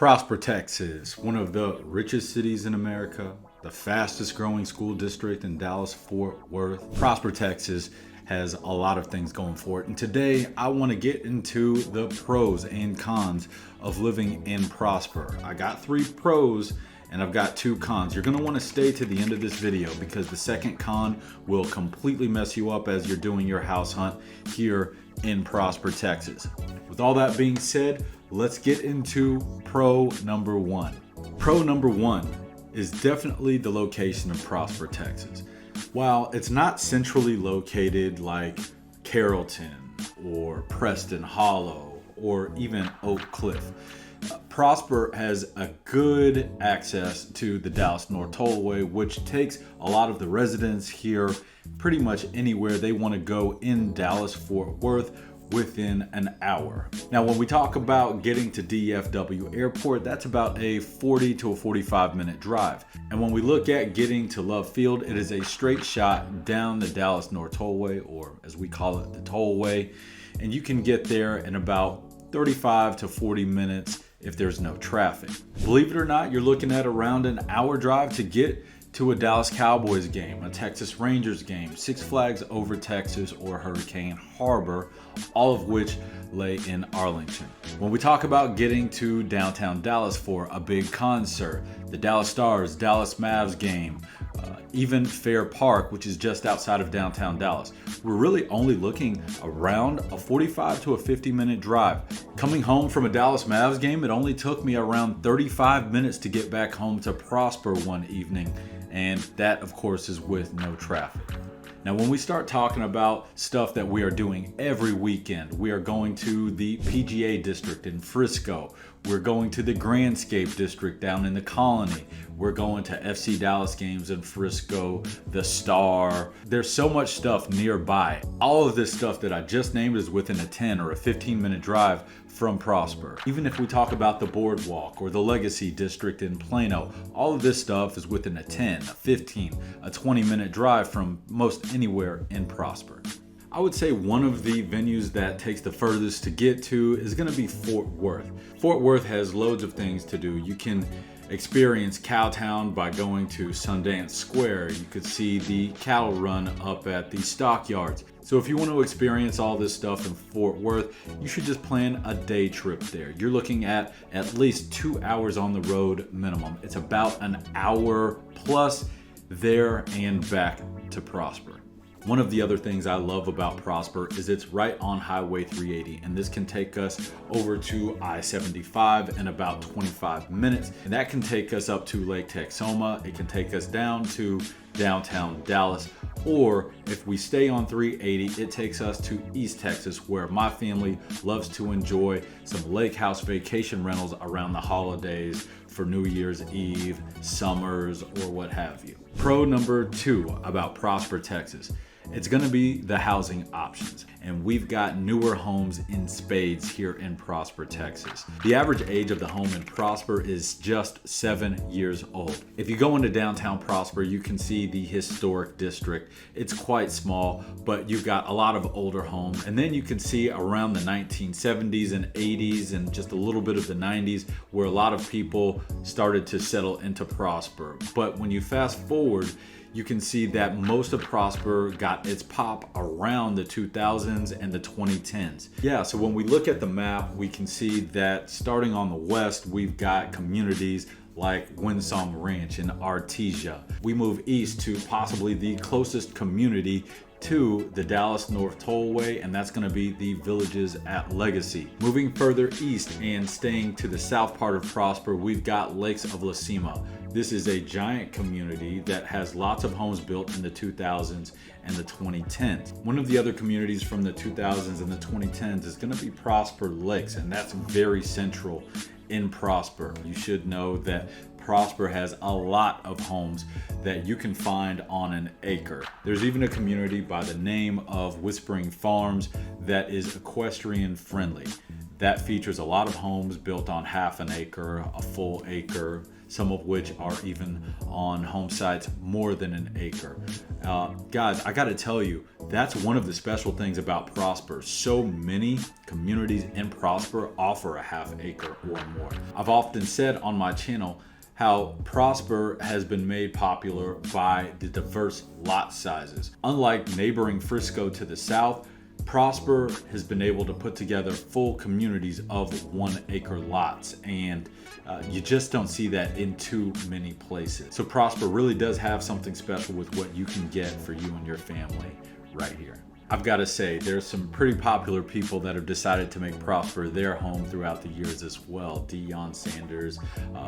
Prosper, Texas, one of the richest cities in America, the fastest growing school district in Dallas-Fort Worth. Prosper, Texas has a lot of things going for it. And today I want to get into the pros and cons of living in Prosper. I got 3 pros and I've got 2 cons. You're going to want to stay to the end of this video because the second con will completely mess you up as you're doing your house hunt here in Prosper, Texas. With all that being said, let's get into pro number 1. Pro number 1 is definitely the location of Prosper, Texas. While it's not centrally located like Carrollton or Preston Hollow or even Oak Cliff, Prosper has a good access to the Dallas North Tollway, which takes a lot of the residents here pretty much anywhere they want to go in Dallas-Fort Worth within an hour. Now, when we talk about getting to DFW Airport, that's about a 40 to a 45 minute drive. And when we look at getting to Love Field, it is a straight shot down the Dallas North Tollway, or as we call it, the Tollway. And you can get there in about 35 to 40 minutes if there's no traffic. Believe it or not, you're looking at around an hour drive to get to a Dallas Cowboys game, a Texas Rangers game, Six Flags Over Texas, or Hurricane Harbor, all of which lay in Arlington. When we talk about getting to downtown Dallas for a big concert, the Dallas Stars, Dallas Mavs game, even Fair Park, which is just outside of downtown Dallas, we're really only looking around a 45 to a 50-minute drive. Coming home from a Dallas Mavs game, it only took me around 35 minutes to get back home to Prosper one evening, and that, of course, is with no traffic. Now, when we start talking about stuff that we are doing every weekend, we are going to the PGA District in Frisco. We're going to the Grandscape District down in the Colony. We're going to FC Dallas games in Frisco, the Star. There's so much stuff nearby. All of this stuff that I just named is within a 10 or a 15-minute drive from Prosper. Even if we talk about the Boardwalk or the Legacy District in Plano, all of this stuff is within a 10, a 15, a 20-minute drive from most anywhere in Prosper. I would say one of the venues that takes the furthest to get to is going to be Fort Worth. Fort Worth has loads of things to do. You can experience Cowtown by going to Sundance Square. You could see the cattle run up at the stockyards. So if you want to experience all this stuff in Fort Worth, you should just plan a day trip there. You're looking at least 2 hours on the road minimum. It's about an hour plus there and back to Prosper. One of the other things I love about Prosper is it's right on Highway 380, and this can take us over to I-75 in about 25 minutes, and that can take us up to Lake Texoma. It can take us down to downtown Dallas, or if we stay on 380, it takes us to East Texas, where my family loves to enjoy some lake house vacation rentals around the holidays for New Year's Eve, summers, or what have you. Pro number 2 about Prosper, Texas. It's going to be the housing options, and we've got newer homes in spades here in Prosper, Texas. The average age of the home in Prosper is just 7 years old. If you go into downtown Prosper, you can see the historic district. It's quite small, but you've got a lot of older homes, and then you can see around the 1970s and 80s and just a little bit of the 90s where a lot of people started to settle into Prosper. But when you fast forward, you can see that most of Prosper got its pop around the 2000s and the 2010s. Yeah, so when we look at the map, we can see that starting on the west, we've got communities like Windsong Ranch and Artesia. We move east to possibly the closest community to the Dallas North Tollway, and that's going to be the Villages at Legacy. Moving further east and staying to the south part of Prosper, we've got Lakes of La Cima. This is a giant community that has lots of homes built in the 2000s and the 2010s. One of the other communities from the 2000s and the 2010s is going to be Prosper Lakes, and that's very central in Prosper. You should know that Prosper has a lot of homes that you can find on an acre. There's even a community by the name of Whispering Farms that is equestrian friendly. That features a lot of homes built on half an acre, a full acre, some of which are even on home sites more than an acre. Guys, I gotta tell you, that's one of the special things about Prosper. So many communities in Prosper offer a half acre or more. I've often said on my channel how Prosper has been made popular by the diverse lot sizes. Unlike neighboring Frisco to the south, Prosper has been able to put together full communities of 1 acre lots, and you just don't see that in too many places. So Prosper really does have something special with what you can get for you and your family right here. I've got to say, there's some pretty popular people that have decided to make Prosper their home throughout the years as well. Deion Sanders,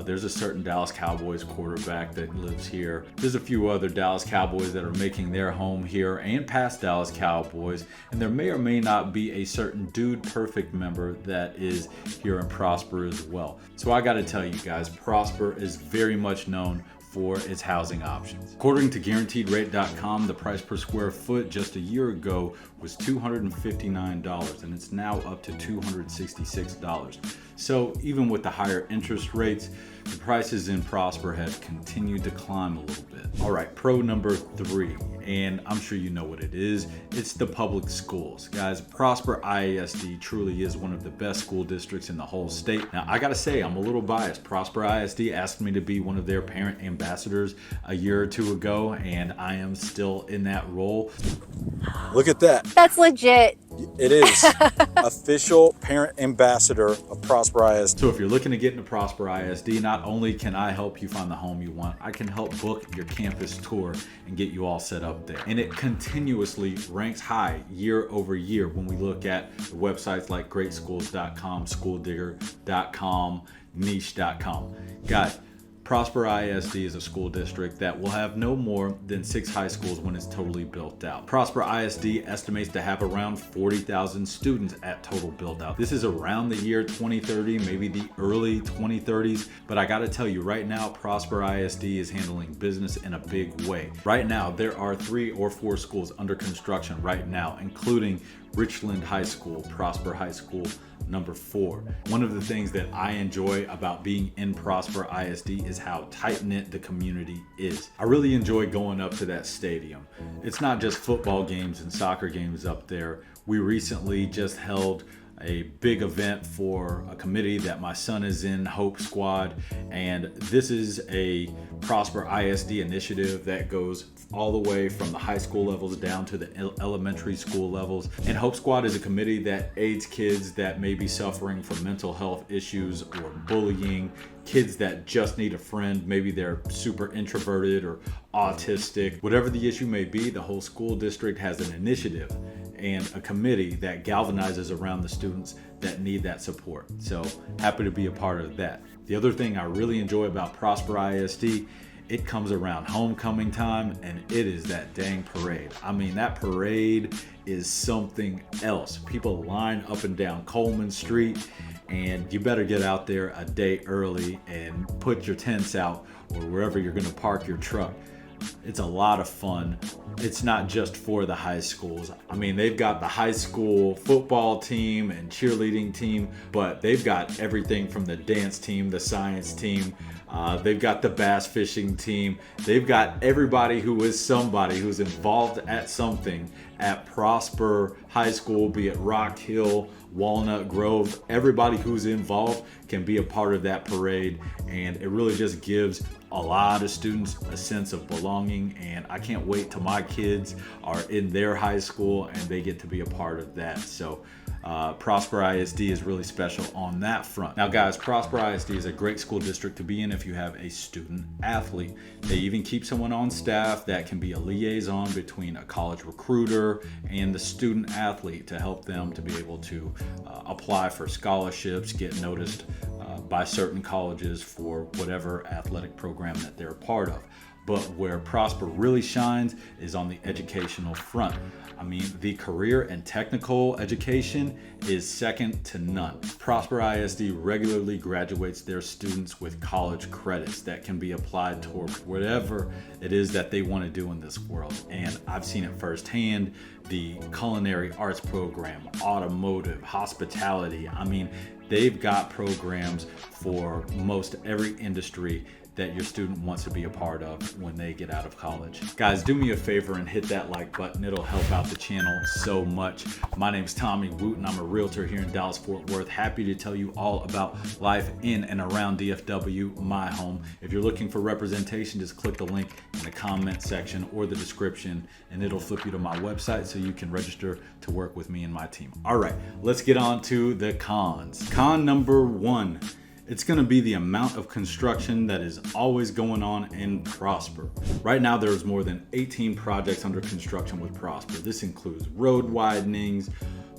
there's a certain Dallas Cowboys quarterback that lives here. There's a few other Dallas Cowboys that are making their home here, and past Dallas Cowboys. And there may or may not be a certain Dude Perfect member that is here in Prosper as well. So I got to tell you guys, Prosper is very much known for its housing options. According to GuaranteedRate.com, the price per square foot just a year ago was $259, and it's now up to $266. So even with the higher interest rates, the prices in Prosper have continued to climb a little bit. All right, pro number 3, and I'm sure you know what it is. It's the public schools. Guys, Prosper ISD truly is one of the best school districts in the whole state. Now, I gotta say, I'm a little biased. Prosper ISD asked me to be one of their parent ambassadors a year or two ago, and I am still in that role. Look at that. That's legit. It is. Official parent ambassador of Prosper ISD. So if you're looking to get into Prosper ISD, not only can I help you find the home you want, I can help book your campus tour and get you all set up there. And it continuously ranks high year over year when we look at the websites like greatschools.com, schooldigger.com, niche.com. Guys, Prosper ISD is a school district that will have no more than 6 high schools when it's totally built out. Prosper ISD estimates to have around 40,000 students at total build out. This is around the year 2030, maybe the early 2030s, but I gotta tell you right now, Prosper ISD is handling business in a big way. Right now, there are 3 or 4 schools under construction right now, including Richland High School, Prosper High School, number 4. One of the things that I enjoy about being in Prosper ISD is how tight-knit the community is. I really enjoy going up to that stadium. It's not just football games and soccer games up there. We recently just held a big event for a committee that my son is in, Hope Squad, and this is a Prosper ISD initiative that goes all the way from the high school levels down to the elementary school levels. And Hope Squad is a committee that aids kids that may be suffering from mental health issues or bullying, kids that just need a friend, maybe they're super introverted or autistic. Whatever the issue may be, the whole school district has an initiative and a committee that galvanizes around the students that need that support. So happy to be a part of that. The other thing I really enjoy about Prosper ISD, it comes around homecoming time and it is that dang parade. I mean, that parade is something else. People line up and down Coleman Street, and you better get out there a day early and put your tents out or wherever you're gonna park your truck. It's a lot of fun. It's not just for the high schools. I mean, they've got the high school football team and cheerleading team, but they've got everything from the dance team, the science team. They've got the bass fishing team. They've got everybody who is somebody who's involved at something at Prosper High School, be it Rock Hill, Walnut Grove. Everybody who's involved can be a part of that parade, and it really just gives a lot of students a sense of belonging, and I can't wait till my kids are in their high school and they get to be a part of that. So Prosper ISD is really special on that front. Now guys, Prosper ISD is a great school district to be in if you have a student athlete. They even keep someone on staff that can be a liaison between a college recruiter and the student athlete to help them to be able to apply for scholarships, get noticed by certain colleges for whatever athletic program that they're a part of. But where Prosper really shines is on the educational front. I mean, the career and technical education is second to none. Prosper ISD regularly graduates their students with college credits that can be applied toward whatever it is that they want to do in this world. And I've seen it firsthand. The culinary arts program, automotive, hospitality. I mean, they've got programs for most every industry that your student wants to be a part of when they get out of college. Guys, do me a favor and hit that like button. It'll help out the channel so much. My name's Tommy Wooten. I'm a realtor here in Dallas-Fort Worth. Happy to tell you all about life in and around DFW, my home. If you're looking for representation, just click the link in the comment section or the description, and it'll flip you to my website so you can register to work with me and my team. All right, let's get on to the cons. Con number one. It's going to be the amount of construction that is always going on in Prosper. Right now, there's more than 18 projects under construction with Prosper. This includes road widenings,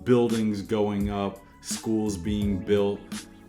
buildings going up, schools being built,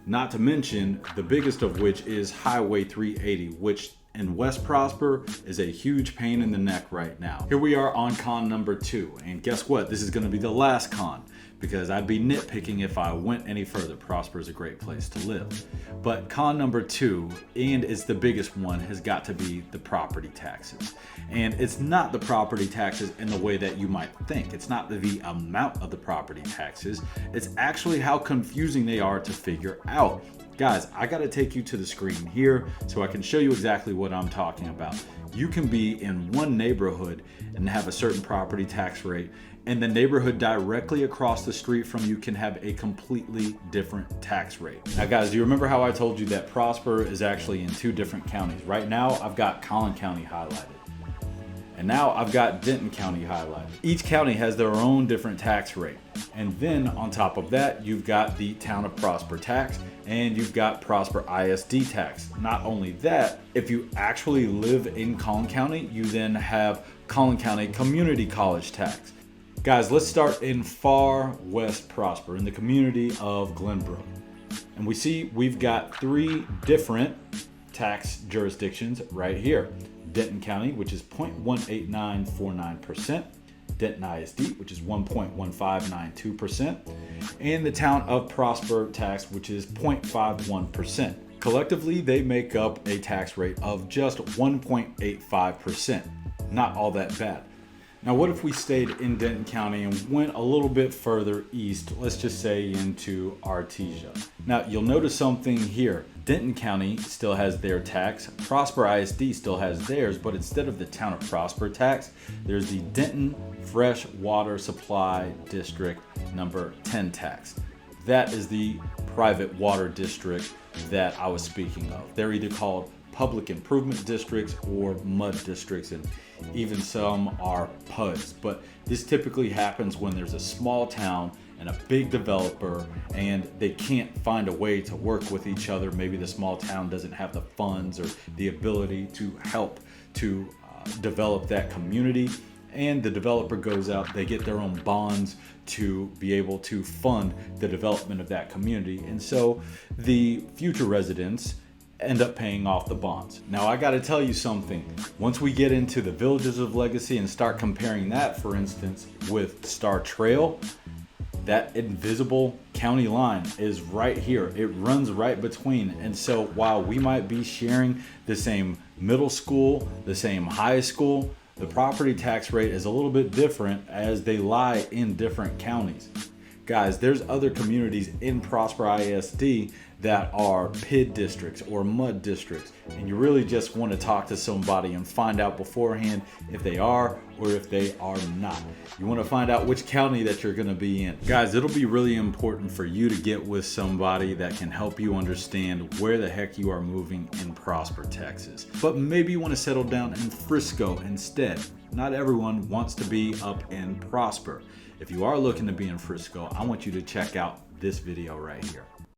not to mention the biggest of which is Highway 380, which in West Prosper is a huge pain in the neck right now. Here we are on con number two, and guess what? This is going to be the last con, because I'd be nitpicking if I went any further. Prosper is a great place to live. But con number two, and it's the biggest one, has got to be the property taxes. And it's not the property taxes in the way that you might think. It's not the amount of the property taxes. It's actually how confusing they are to figure out. Guys, I gotta take you to the screen here so I can show you exactly what I'm talking about. You can be in one neighborhood and have a certain property tax rate, and the neighborhood directly across the street from you can have a completely different tax rate. Now guys, do you remember how I told you that Prosper is actually in two different counties? Right now, I've got Collin County highlighted. And now I've got Denton County highlighted. Each county has their own different tax rate. And then on top of that, you've got the Town of Prosper tax, and you've got Prosper ISD tax. Not only that, if you actually live in Collin County, you then have Collin County Community College tax. Guys, let's start in far West Prosper, in the community of Glenbrook. And we see we've got three different tax jurisdictions right here. Denton County, which is 0.18949%, Denton ISD, which is 1.1592%, and the Town of Prosper tax, which is 0.51%. Collectively, they make up a tax rate of just 1.85%. Not all that bad. Now, what if we stayed in Denton County and went a little bit further east, let's just say into Artesia? Now, you'll notice something here. Denton County still has their tax. Prosper ISD still has theirs, but instead of the Town of Prosper tax, there's the Denton Fresh Water Supply District number 10 tax. That is the private water district that I was speaking of. They're either called public improvement districts or MUD districts, and even some are PUDs. But this typically happens when there's a small town and a big developer and they can't find a way to work with each other. Maybe the small town doesn't have the funds or the ability to help to develop that community, and the developer goes out, they get their own bonds to be able to fund the development of that community, and so the future residents end up paying off the bonds. Now, I got to tell you something. Once we get into the Villages of Legacy and start comparing that, for instance, with Star Trail, that invisible county line is right here. It runs right between. And so while we might be sharing the same middle school, the same high school, the property tax rate is a little bit different as they lie in different counties. Guys, there's other communities in Prosper ISD that are PID districts or MUD districts, and you really just want to talk to somebody and find out beforehand if they are or if they are not. You want to find out which county that you're going to be in. Guys, it'll be really important for you to get with somebody that can help you understand where the heck you are moving in Prosper, Texas. But maybe you want to settle down in Frisco instead. Not everyone wants to be up in Prosper. If you are looking to be in Frisco, I want you to check out this video right here.